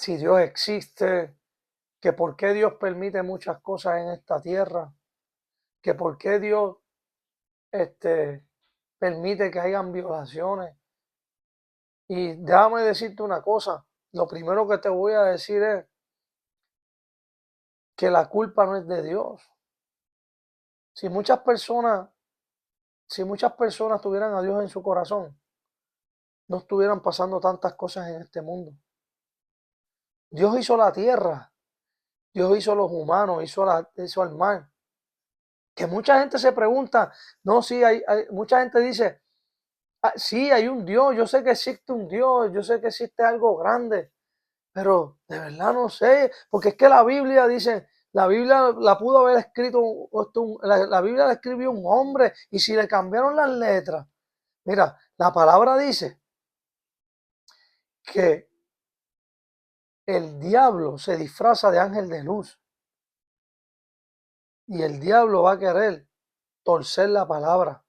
si Dios existe, que por qué Dios permite muchas cosas en esta tierra, que por qué Dios permite que hayan violaciones. Y déjame decirte una cosa, lo primero que te voy a decir es que la culpa no es de Dios. Si muchas personas, si muchas personas tuvieran a Dios en su corazón, no estuvieran pasando tantas cosas en este mundo. Dios hizo la tierra, Dios hizo los humanos, hizo al mar. Que mucha gente se pregunta, no, sí, mucha gente dice, "Ah, sí, hay un Dios, yo sé que existe un Dios, yo sé que existe algo grande, pero de verdad no sé, porque es que la Biblia dice, la Biblia la pudo haber escrito, la Biblia la escribió un hombre, y si le cambiaron las letras, mira, la palabra dice que el diablo se disfraza de ángel de luz y el diablo va a querer torcer la palabra.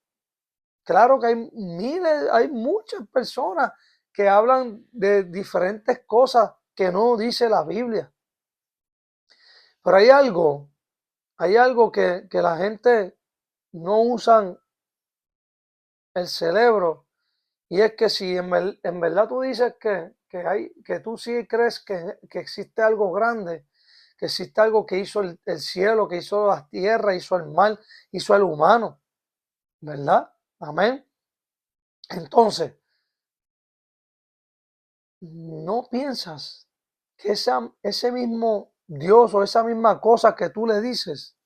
Claro que hay muchas personas que hablan de diferentes cosas que no dice la Biblia. Pero hay algo que la gente no usan el cerebro, y es que si en verdad tú dices que tú sí crees que existe algo grande, que existe algo que hizo el cielo, que hizo la tierra, hizo el mar, hizo el humano, ¿verdad? Amén. Entonces, ¿no piensas que ese mismo Dios o esa misma cosa que tú le dices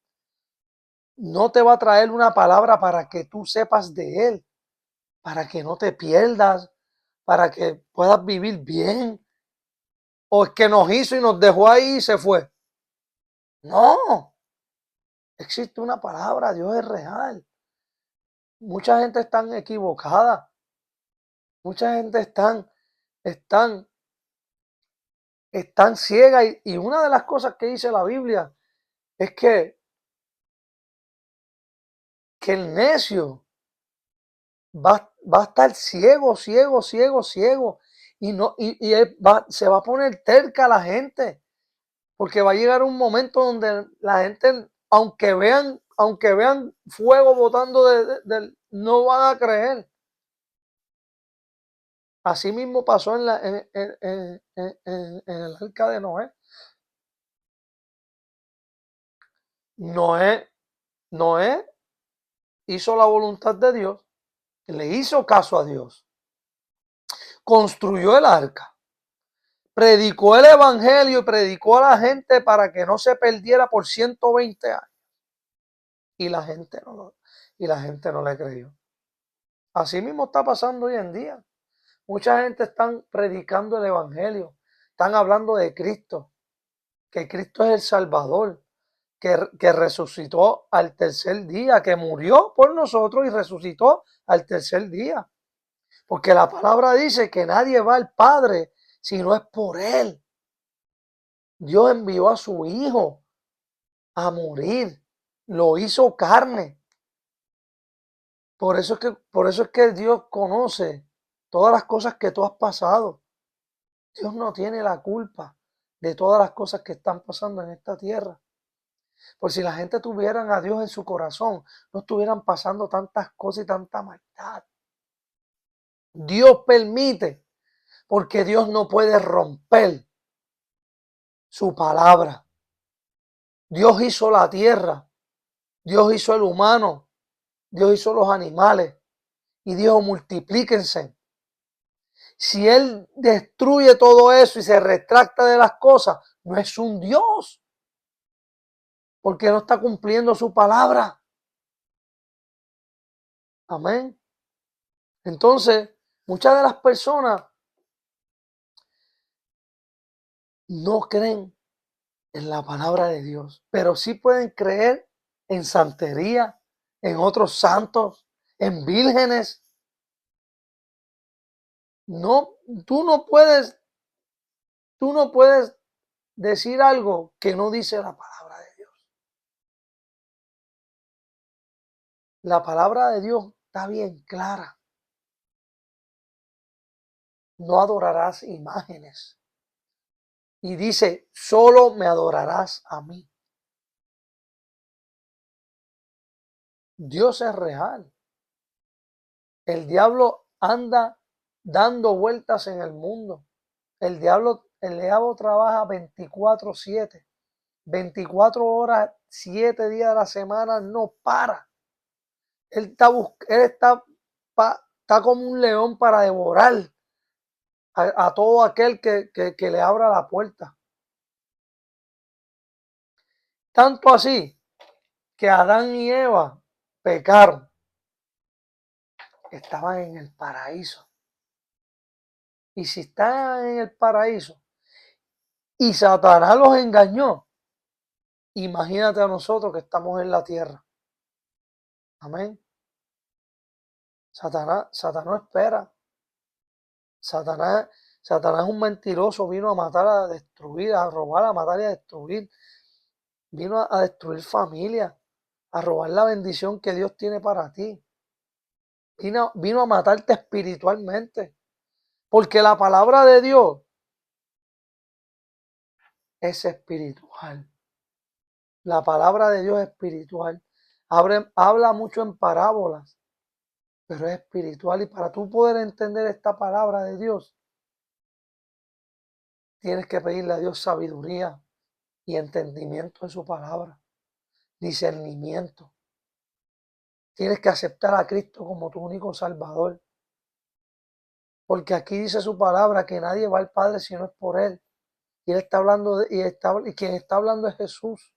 no te va a traer una palabra para que tú sepas de Él, para que no te pierdas, para que puedas vivir bien? ¿O es que nos hizo y nos dejó ahí y se fue? No, existe una palabra, Dios es real. Mucha gente está equivocada, mucha gente están, están ciega, y una de las cosas que dice la Biblia es que el necio va a estar ciego, ciego, ciego, ciego, y no y se va a poner terca la gente, porque va a llegar un momento donde la gente, aunque vean fuego botando no van a creer. Así mismo pasó en el arca de Noé. Noé, Noé hizo la voluntad de Dios, le hizo caso a Dios, construyó el arca, predicó el evangelio y predicó a la gente para que no se perdiera por 120 años. Y la gente no le creyó. Así mismo está pasando hoy en día. Mucha gente está predicando el evangelio, están hablando de Cristo, que Cristo es el Salvador, que resucitó al tercer día, que murió por nosotros y resucitó al tercer día. Porque la palabra dice que nadie va al Padre si no es por Él. Dios envió a su Hijo a morir, lo hizo carne. Por eso es que Dios conoce todas las cosas que tú has pasado. Dios no tiene la culpa de todas las cosas que están pasando en esta tierra. Por si la gente tuviera a Dios en su corazón, no estuvieran pasando tantas cosas y tanta maldad. Dios permite, porque Dios no puede romper su palabra. Dios hizo la tierra, Dios hizo el humano, Dios hizo los animales y dijo: multiplíquense. Si Él destruye todo eso y se retracta de las cosas, no es un Dios, porque no está cumpliendo su palabra. Amén. Entonces, muchas de las personas no creen en la palabra de Dios, pero sí pueden creer en santería, en otros santos, en vírgenes. No, tú no puedes, tú no puedes decir algo que no dice la palabra de Dios. La palabra de Dios está bien clara. No adorarás imágenes. y dice, solo me adorarás a mí. Dios es real. El diablo anda dando vueltas en el mundo. El diablo trabaja 24/7, 24 horas, 7 días a la semana, no para. Él está como un león para devorar a todo aquel que le abra la puerta. Tanto así que Adán y Eva pecaron. Estaban en el paraíso. Y si estaban en el paraíso y Satanás los engañó, imagínate a nosotros que estamos en la tierra. Amén. Satanás no espera. Satanás, Satanás es un mentiroso, vino a matar, a destruir, a robar, a matar y a destruir. Vino a destruir familia, a robar la bendición que Dios tiene para ti. Vino a matarte espiritualmente. Porque la palabra de Dios es espiritual. La palabra de Dios es espiritual. Habla mucho en parábolas, pero es espiritual. Y para tú poder entender esta palabra de Dios, tienes que pedirle a Dios sabiduría y entendimiento de su palabra, discernimiento. Tienes que aceptar a Cristo como tu único Salvador. Porque aquí dice su palabra que nadie va al Padre si no es por Él. Y Él está hablando y quien está hablando es Jesús.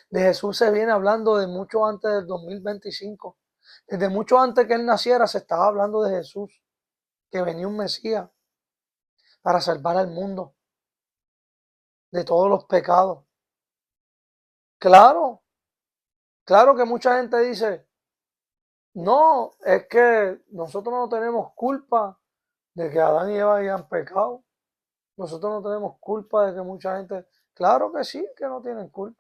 De Jesús se viene hablando de mucho antes del 2025. Desde mucho antes que Él naciera se estaba hablando de Jesús, que venía un Mesías para salvar al mundo de todos los pecados. Claro, claro que mucha gente dice, no, es que nosotros no tenemos culpa de que Adán y Eva hayan pecado. Nosotros no tenemos culpa de que mucha gente, claro que sí, que no tienen culpa.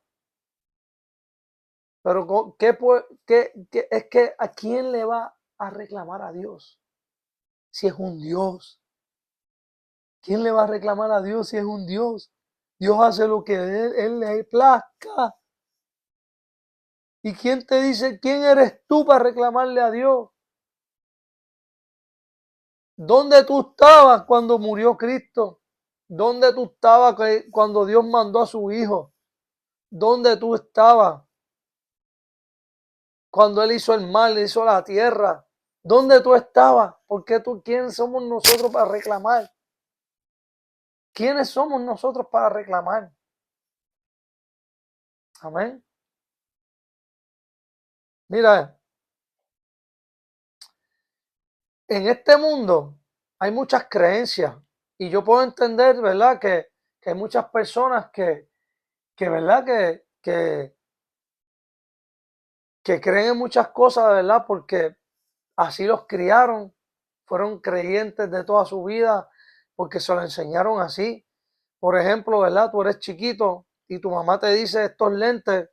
Pero es que a quién le va a reclamar a Dios si es un Dios? ¿Quién le va a reclamar a Dios si es un Dios? Dios hace lo que él le plazca. ¿Y quién te dice quién eres tú para reclamarle a Dios? ¿Dónde tú estabas cuando murió Cristo? ¿Dónde tú estabas cuando Dios mandó a su Hijo? ¿Dónde tú estabas cuando Él hizo el mar, hizo la tierra? ¿Dónde tú estabas? ¿Quién somos nosotros para reclamar? ¿Quiénes somos nosotros para reclamar? Amén. Mira, en este mundo hay muchas creencias y yo puedo entender, ¿verdad? Que hay muchas personas ¿verdad? Que creen en muchas cosas, ¿verdad? Porque así los criaron, fueron creyentes de toda su vida, porque se lo enseñaron así. Por ejemplo, ¿verdad? Tú eres chiquito y tu mamá te dice estos lentes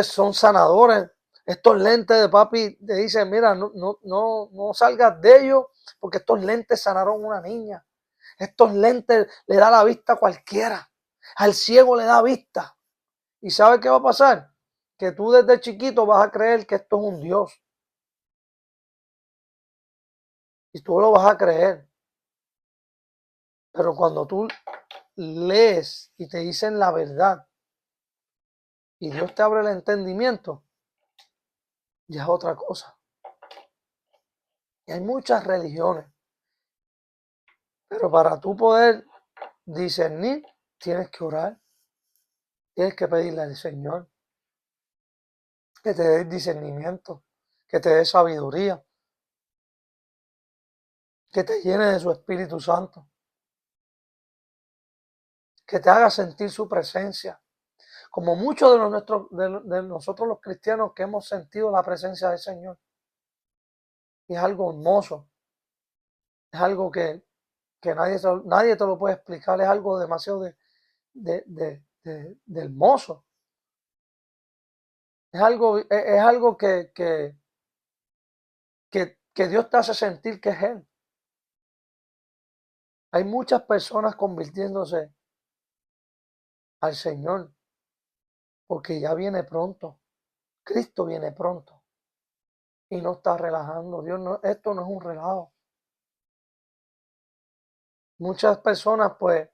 son sanadores. Estos lentes de papi te dicen, mira, no salgas de ellos porque estos lentes sanaron a una niña. Estos lentes le da la vista a cualquiera. Al ciego le da vista. ¿Y sabes qué va a pasar? Que tú desde chiquito vas a creer que esto es un Dios. Y tú lo vas a creer. Pero cuando tú lees y te dicen la verdad y Dios te abre el entendimiento, ya es otra cosa. Y hay muchas religiones. Pero para tú poder discernir, tienes que orar. Tienes que pedirle al Señor que te dé discernimiento, que te dé sabiduría, que te llene de su Espíritu Santo, que te haga sentir su presencia. Como muchos de nosotros los cristianos que hemos sentido la presencia del Señor. Y es algo hermoso, es algo que nadie te lo puede explicar, es algo demasiado de hermoso. Es algo que Dios te hace sentir que es Él. Hay muchas personas convirtiéndose al Señor porque ya viene pronto. Cristo viene pronto y no está relajando. Dios no, esto no es un relajo. Muchas personas pues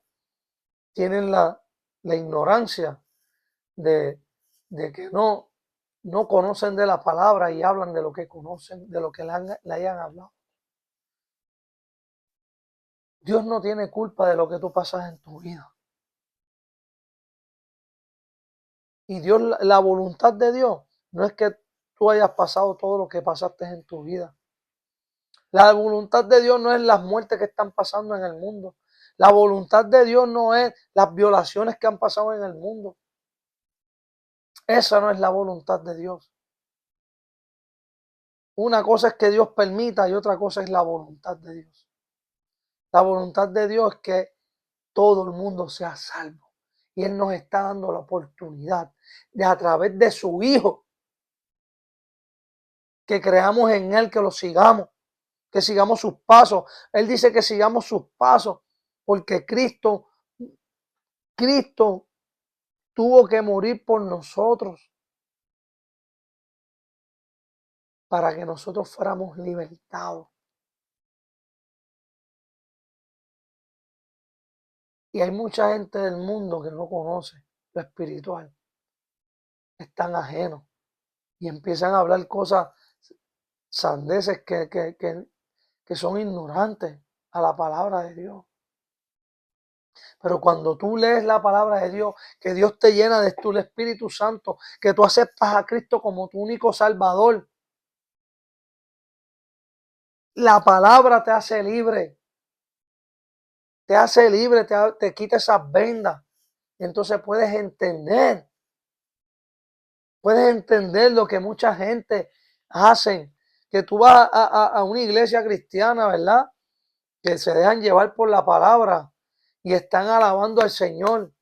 tienen la ignorancia de, de que no conocen de la palabra y hablan de lo que conocen, de lo que le hayan hablado. Dios no tiene culpa de lo que tú pasas en tu vida. Y Dios, la voluntad de Dios no es que tú hayas pasado todo lo que pasaste en tu vida. La voluntad de Dios no es las muertes que están pasando en el mundo. La voluntad de Dios no es las violaciones que han pasado en el mundo. Esa no es la voluntad de Dios. Una cosa es que Dios permita y otra cosa es la voluntad de Dios. La voluntad de Dios es que todo el mundo sea salvo. Y Él nos está dando la oportunidad de a través de su Hijo, que creamos en Él, que lo sigamos, que sigamos sus pasos. Él dice que sigamos sus pasos, porque Cristo tuvo que morir por nosotros para que nosotros fuéramos libertados. Y hay mucha gente del mundo que no conoce lo espiritual, están ajenos y empiezan a hablar cosas sandeces que son ignorantes a la palabra de Dios. Pero cuando tú lees la palabra de Dios, que Dios te llena de tu Espíritu Santo, que tú aceptas a Cristo como tu único Salvador, la palabra te hace libre, te quita esas vendas. Y entonces puedes entender lo que mucha gente hace. Que tú vas a una iglesia cristiana, ¿verdad? Que se dejan llevar por la palabra y están alabando al Señor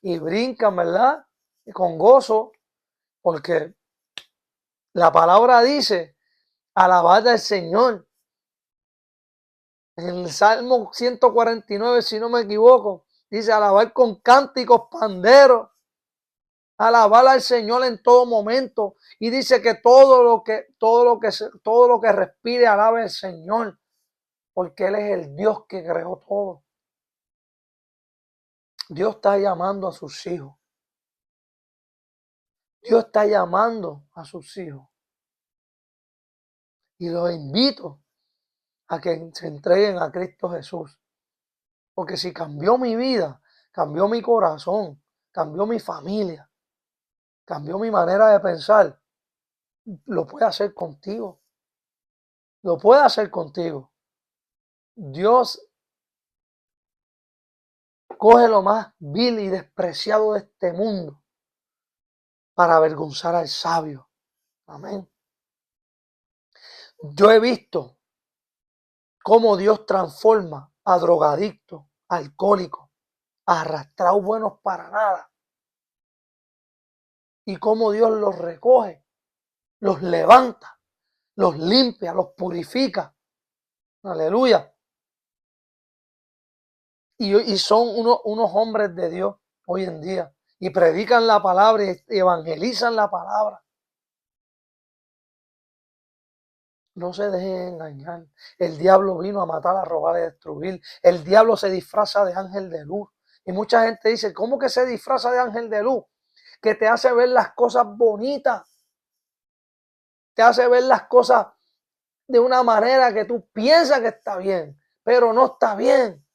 y brincan, ¿verdad? Y con gozo, porque la palabra dice, alabad al Señor. En el Salmo 149, si no me equivoco, dice alabar con cánticos, panderos, alabar al Señor en todo momento. Y dice que todo lo que respire alabe al Señor, porque Él es el Dios que creó todo. Dios está llamando a sus hijos. Dios está llamando a sus hijos. Y los invito a que se entreguen a Cristo Jesús. Porque si cambió mi vida, cambió mi corazón, cambió mi familia, cambió mi manera de pensar, lo puede hacer contigo. Lo puede hacer contigo. Dios coge lo más vil y despreciado de este mundo para avergonzar al sabio. Amén. Yo he visto cómo Dios transforma a drogadictos, alcohólicos, a arrastrados buenos para nada. Y cómo Dios los recoge, los levanta, los limpia, los purifica. Aleluya. Y son unos hombres de Dios hoy en día. Y predican la palabra y evangelizan la palabra. No se dejen engañar. El diablo vino a matar, a robar y a destruir. El diablo se disfraza de ángel de luz. Y mucha gente dice, ¿cómo que se disfraza de ángel de luz? Que te hace ver las cosas bonitas. Te hace ver las cosas de una manera que tú piensas que está bien, pero no está bien.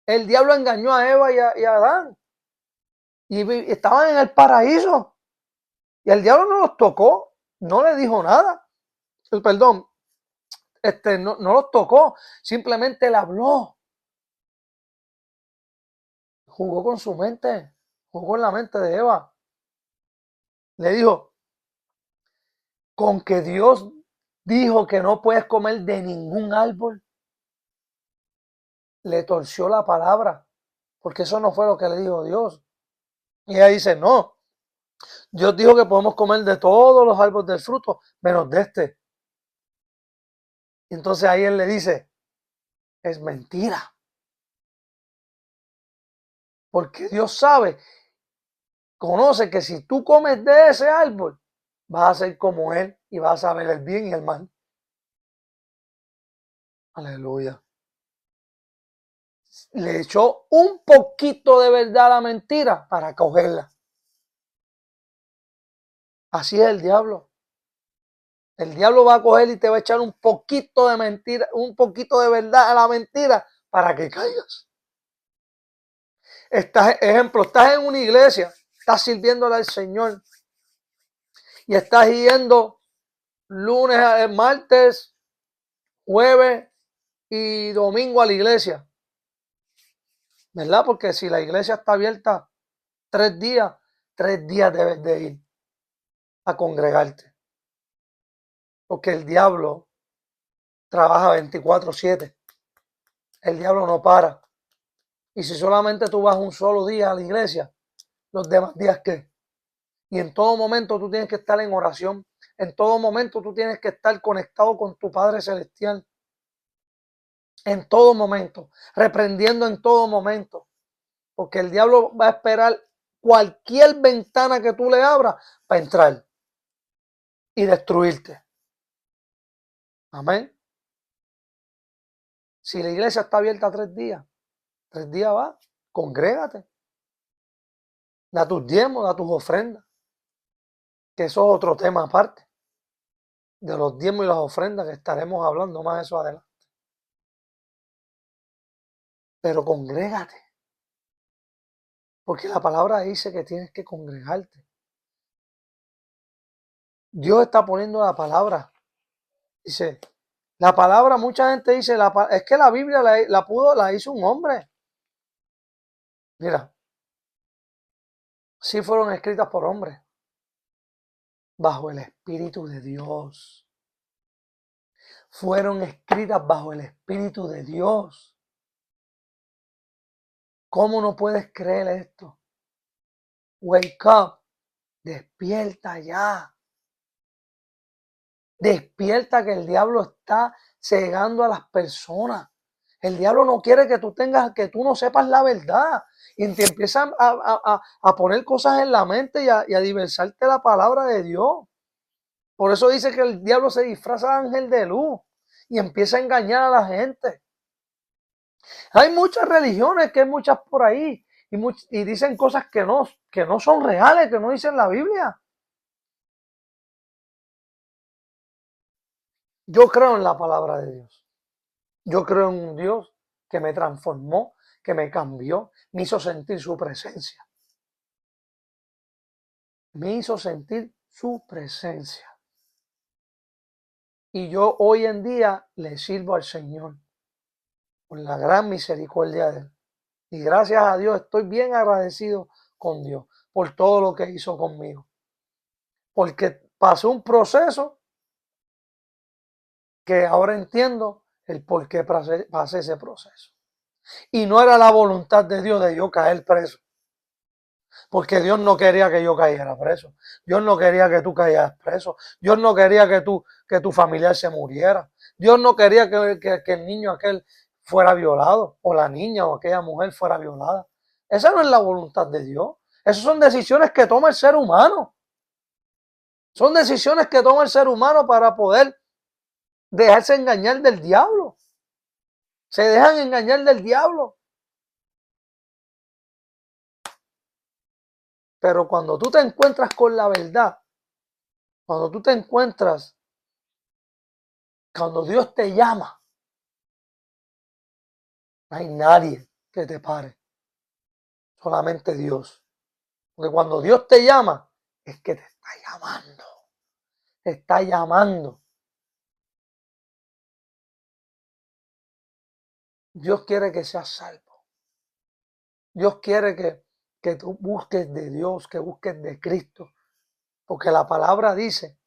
El diablo engañó a Eva y a Adán. Y estaban en el paraíso. Y el diablo no los tocó. No le dijo nada. Perdón, no los tocó. Simplemente le habló. Jugó con su mente. Jugó con la mente de Eva. Le dijo, con que Dios dijo que no puedes comer de ningún árbol, le torció la palabra. Porque eso no fue lo que le dijo Dios. Y ella dice, no, Dios dijo que podemos comer de todos los árboles del fruto, menos de este. Y entonces ahí él le dice, es mentira. Porque Dios sabe, conoce que si tú comes de ese árbol, vas a ser como Él y vas a saber el bien y el mal. Aleluya. Le echó un poquito de verdad a la mentira para cogerla. Así es el diablo. El diablo va a coger y te va a echar un poquito de mentira, un poquito de verdad a la mentira para que caigas. Estás en una iglesia, estás sirviéndole al Señor y estás yendo lunes, martes, jueves y domingo a la iglesia, ¿verdad? Porque si la iglesia está abierta 3 días, 3 días debes de ir a congregarte. Porque el diablo trabaja 24/7. El diablo no para. Y si solamente tú vas un solo día a la iglesia, los demás días, ¿qué? Y en todo momento tú tienes que estar en oración. En todo momento tú tienes que estar conectado con tu Padre Celestial. En todo momento. Reprendiendo en todo momento. Porque el diablo va a esperar cualquier ventana que tú le abras para entrar y destruirte. Amén. Si la iglesia está abierta 3 días va, congrégate. Da tus diezmos, da tus ofrendas. Que eso es otro tema aparte. De los diezmos y las ofrendas que estaremos hablando más de eso adelante. Pero congrégate. Porque la palabra dice que tienes que congregarte. Dios está poniendo la palabra. Dice, la palabra, mucha gente dice, es que la Biblia la hizo un hombre. Mira, sí fueron escritas por hombres, bajo el Espíritu de Dios. Fueron escritas bajo el Espíritu de Dios. ¿Cómo no puedes creer esto? Wake up, despierta ya. Despierta que el diablo está cegando a las personas. El diablo no quiere que tú no sepas la verdad. Y te empiezan a poner cosas en la mente y a diversarte la palabra de Dios. Por eso dice que el diablo se disfraza de ángel de luz y empieza a engañar a la gente. Hay muchas religiones, que hay muchas por ahí, y dicen cosas que no son reales, que no dicen la Biblia. Yo creo en la palabra de Dios. Yo creo en un Dios que me transformó, que me cambió, me hizo sentir su presencia. Me hizo sentir su presencia. Y yo hoy en día le sirvo al Señor por la gran misericordia de Él. Y gracias a Dios estoy bien agradecido con Dios por todo lo que hizo conmigo. Porque pasé un proceso que ahora entiendo el por qué pasé ese proceso. Y no era la voluntad de Dios de yo caer preso. Porque Dios no quería que yo cayera preso. Dios no quería que tú cayeras preso. Dios no quería que tu familiar se muriera. Dios no quería que el niño aquel fuera violado, o la niña o aquella mujer fuera violada. Esa no es la voluntad de Dios. Esas son decisiones que toma el ser humano. Son decisiones que toma el ser humano para poder dejarse engañar del diablo. Se dejan engañar del diablo. Pero cuando tú te encuentras con la verdad, cuando tú te encuentras, cuando Dios te llama, no hay nadie que te pare. Solamente Dios. Porque cuando Dios te llama, es que te está llamando. Te está llamando. Dios quiere que seas salvo. Dios quiere que tú busques de Dios, que busques de Cristo. Porque la palabra dice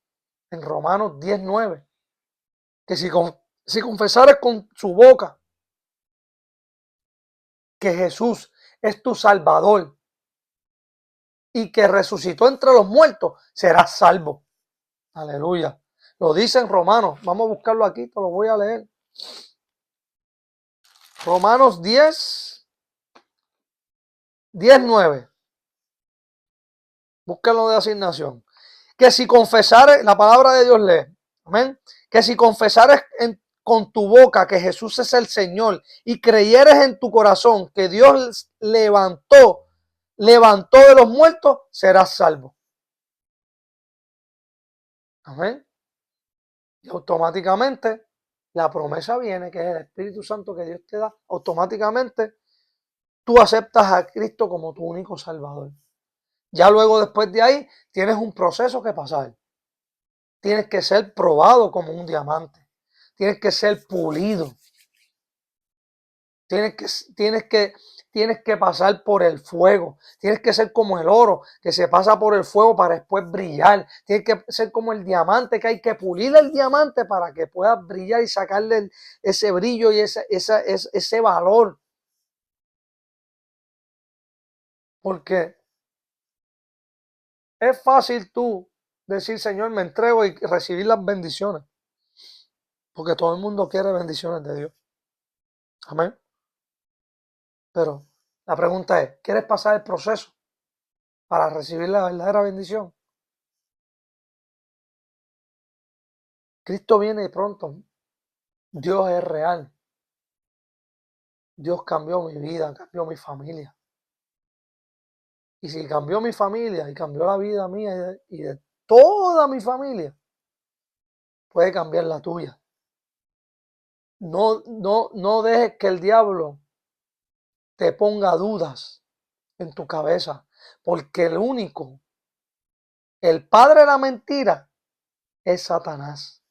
en Romanos 10:9 que si confesares con su boca que Jesús es tu Salvador y que resucitó entre los muertos, serás salvo. Aleluya. Lo dice en Romanos. Vamos a buscarlo aquí, te lo voy a leer. Romanos 10:9. Búsquenlo de asignación. Que si confesares, la palabra de Dios lee, amén, que si confesares con tu boca que Jesús es el Señor y creyeres en tu corazón que Dios levantó de los muertos, serás salvo. Amén. Y automáticamente la promesa viene, que es el Espíritu Santo que Dios te da. Automáticamente tú aceptas a Cristo como tu único Salvador. Ya luego, después de ahí, tienes un proceso que pasar. Tienes que ser probado como un diamante. Tienes que ser pulido. Tienes que pasar por el fuego. Tienes que ser como el oro que se pasa por el fuego para después brillar. Tienes que ser como el diamante, que hay que pulir el diamante para que puedas brillar y sacarle ese brillo y ese valor. Porque es fácil tú decir, Señor, me entrego y recibir las bendiciones. Porque todo el mundo quiere bendiciones de Dios. Amén. Pero la pregunta es, ¿quieres pasar el proceso para recibir la verdadera bendición? Cristo viene pronto. Dios es real. Dios cambió mi vida, cambió mi familia. Y si cambió mi familia y cambió la vida mía y de toda mi familia, puede cambiar la tuya. No dejes que el diablo te ponga dudas en tu cabeza, porque el padre de la mentira es Satanás.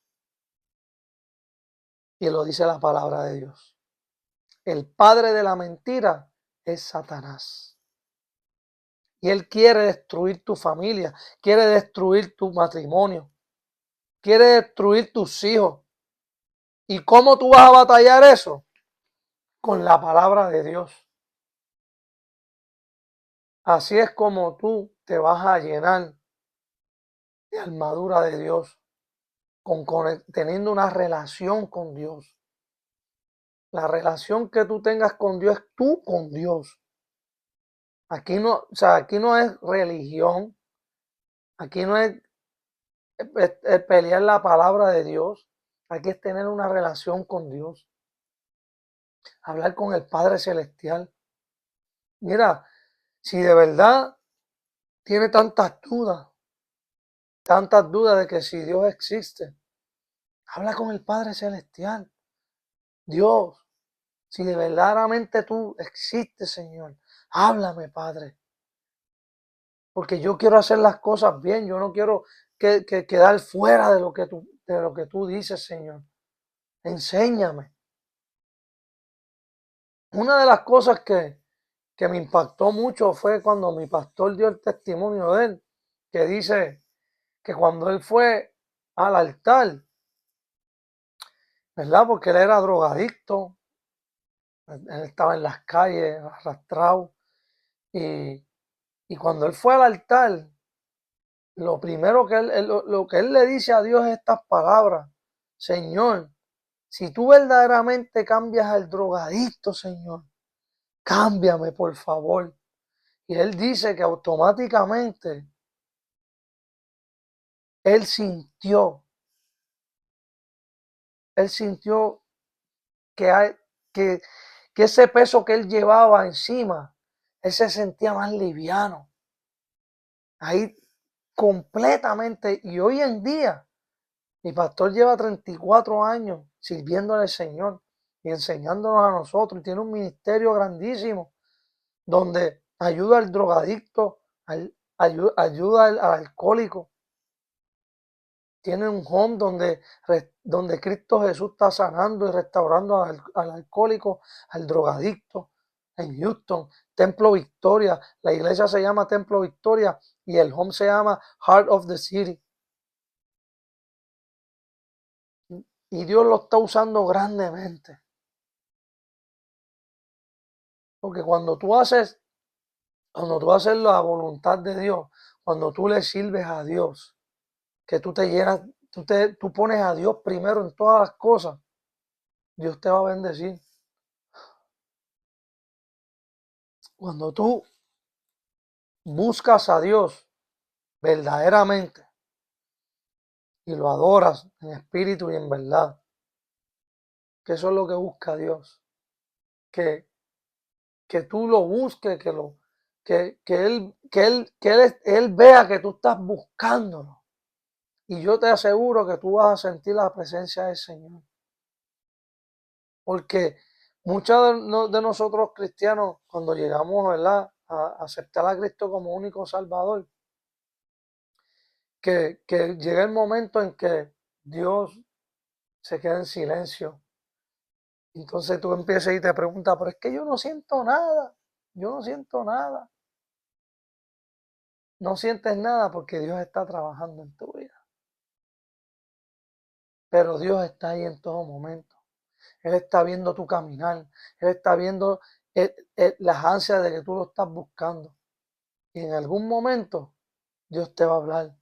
Y lo dice la palabra de Dios. El padre de la mentira es Satanás. Y él quiere destruir tu familia, quiere destruir tu matrimonio, quiere destruir tus hijos. ¿Y cómo tú vas a batallar eso? Con la palabra de Dios. Así es como tú te vas a llenar de armadura de Dios, teniendo una relación con Dios. La relación que tú tengas con Dios es tú con Dios. Aquí no es religión, aquí no es pelear la palabra de Dios, aquí es tener una relación con Dios, hablar con el Padre Celestial. Mira, si de verdad tiene tantas dudas de que si Dios existe, habla con el Padre Celestial. Dios, si de verdaderamente tú existes, Señor, háblame, Padre. Porque yo quiero hacer las cosas bien, yo no quiero quedar fuera de lo que tú dices, Señor. Enséñame. Una de las cosas que me impactó mucho fue cuando mi pastor dio el testimonio de él, que dice que cuando él fue al altar, ¿verdad? Porque él era drogadicto, él estaba en las calles arrastrado, y, y cuando él fue al altar, lo primero lo que él le dice a Dios es estas palabras: Señor, si tú verdaderamente cambias al drogadicto, Señor, cámbiame, por favor. Y él dice que automáticamente él sintió, él sintió que, que, que ese peso que él llevaba encima, él se sentía más liviano. Ahí completamente. Y hoy en día, mi pastor lleva 34 años sirviéndole al Señor y enseñándonos a nosotros. Y tiene un ministerio grandísimo donde ayuda al drogadicto, ayuda al alcohólico. Tiene un home donde Cristo Jesús está sanando y restaurando al alcohólico, al drogadicto, en Houston. Templo Victoria, la iglesia se llama Templo Victoria y el home se llama Heart of the City. Y Dios lo está usando grandemente. Porque cuando tú haces la voluntad de Dios, cuando tú le sirves a Dios, que tú te llenas, tú pones a Dios primero en todas las cosas, Dios te va a bendecir. Cuando tú buscas a Dios verdaderamente y lo adoras en espíritu y en verdad, que eso es lo que busca Dios, que, que tú lo busques, que él vea que tú estás buscándolo. Y yo te aseguro que tú vas a sentir la presencia del Señor. Porque muchos de nosotros cristianos, cuando llegamos, ¿verdad?, a aceptar a Cristo como único Salvador, que llega el momento en que Dios se queda en silencio. Entonces tú empiezas y te preguntas, pero es que yo no siento nada, yo no siento nada. No sientes nada porque Dios está trabajando en tu vida. Pero Dios está ahí en todo momento. Él está viendo tu caminar. Él está viendo las ansias de que tú lo estás buscando. Y en algún momento Dios te va a hablar,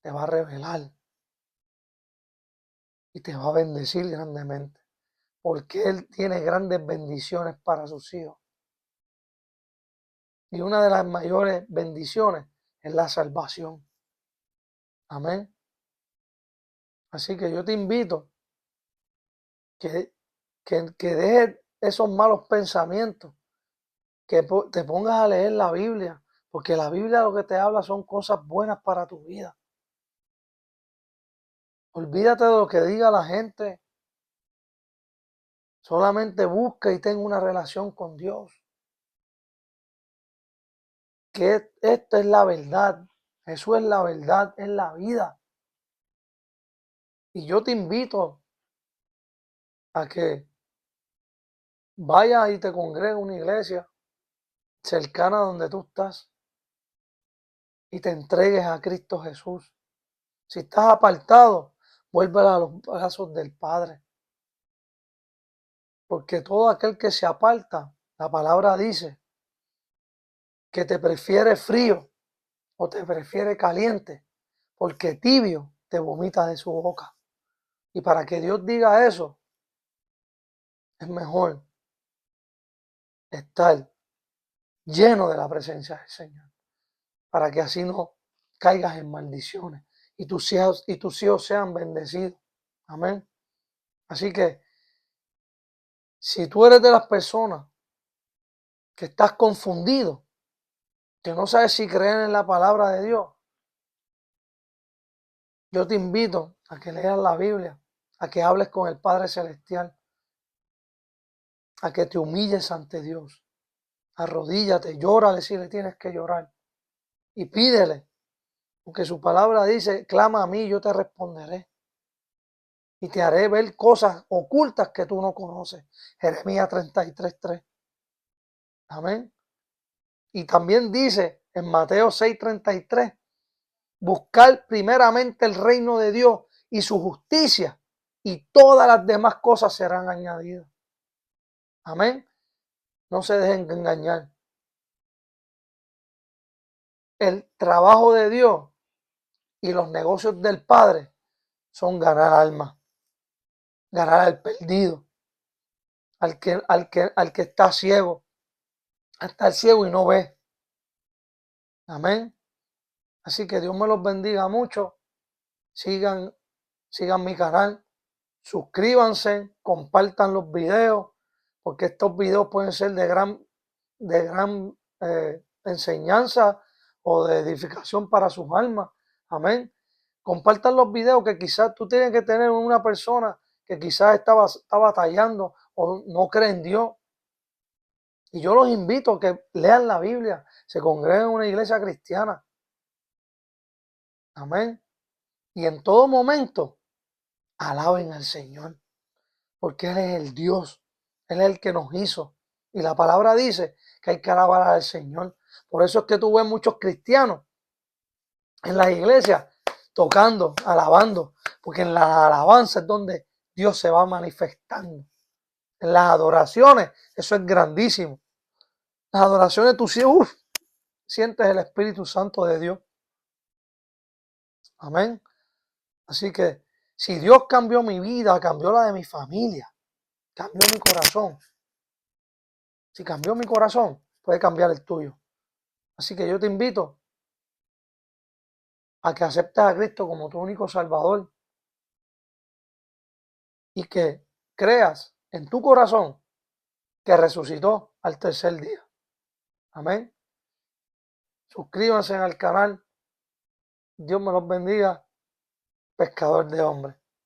te va a revelar y te va a bendecir grandemente. Porque Él tiene grandes bendiciones para sus hijos. Y una de las mayores bendiciones es la salvación. Amén. Así que yo te invito que, que dejes esos malos pensamientos, que te pongas a leer la Biblia, porque la Biblia lo que te habla son cosas buenas para tu vida. Olvídate de lo que diga la gente, solamente busca y ten una relación con Dios. Que esta es la verdad, Jesús es la verdad, es la vida. Y yo te invito a que vayas y te congregues en una iglesia cercana a donde tú estás y te entregues a Cristo Jesús. Si estás apartado, vuelve a los brazos del Padre. Porque todo aquel que se aparta, la palabra dice, que te prefiere frío o te prefiere caliente, porque tibio te vomita de su boca. Y para que Dios diga eso, es mejor estar lleno de la presencia del Señor, para que así no caigas en maldiciones y tus hijos sean bendecidos. Amén. Así que si tú eres de las personas que estás confundido, que no sabes si creen en la palabra de Dios, yo te invito a que leas la Biblia, a que hables con el Padre Celestial, a que te humilles ante Dios. Arrodíllate, llórale si le tienes que llorar y pídele, porque su palabra dice, clama a mí, yo te responderé y te haré ver cosas ocultas que tú no conoces. Jeremías 33:3. Amén. Y también dice en Mateo 6:33, buscar primeramente el reino de Dios y su justicia, y todas las demás cosas serán añadidas. Amén. No se dejen engañar. El trabajo de Dios y los negocios del Padre son ganar almas, ganar al perdido, al que está ciego, hasta el ciego y no ve. Amén. Así que Dios me los bendiga mucho. Sigan, sigan mi canal. Suscríbanse, compartan los videos, porque estos videos pueden ser de gran enseñanza o de edificación para sus almas. Amén. Compartan los videos, que quizás tú tienes que tener una persona que quizás está batallando o no cree en Dios. Y yo los invito a que lean la Biblia, se congreguen en una iglesia cristiana. Amén. Y en todo momento alaben al Señor, porque Él es el Dios, Él es el que nos hizo. Y la palabra dice que hay que alabar al Señor. Por eso es que tú ves muchos cristianos en las iglesias tocando, alabando, porque en la alabanza es donde Dios se va manifestando. En las adoraciones, eso es grandísimo. Las adoraciones tú sientes el Espíritu Santo de Dios. Amén. Así que si Dios cambió mi vida, cambió la de mi familia, cambió mi corazón. Si cambió mi corazón, puede cambiar el tuyo. Así que yo te invito a que aceptes a Cristo como tu único Salvador y que creas en tu corazón que resucitó al tercer día. Amén. Suscríbanse al canal. Dios me los bendiga, pescador de hombres.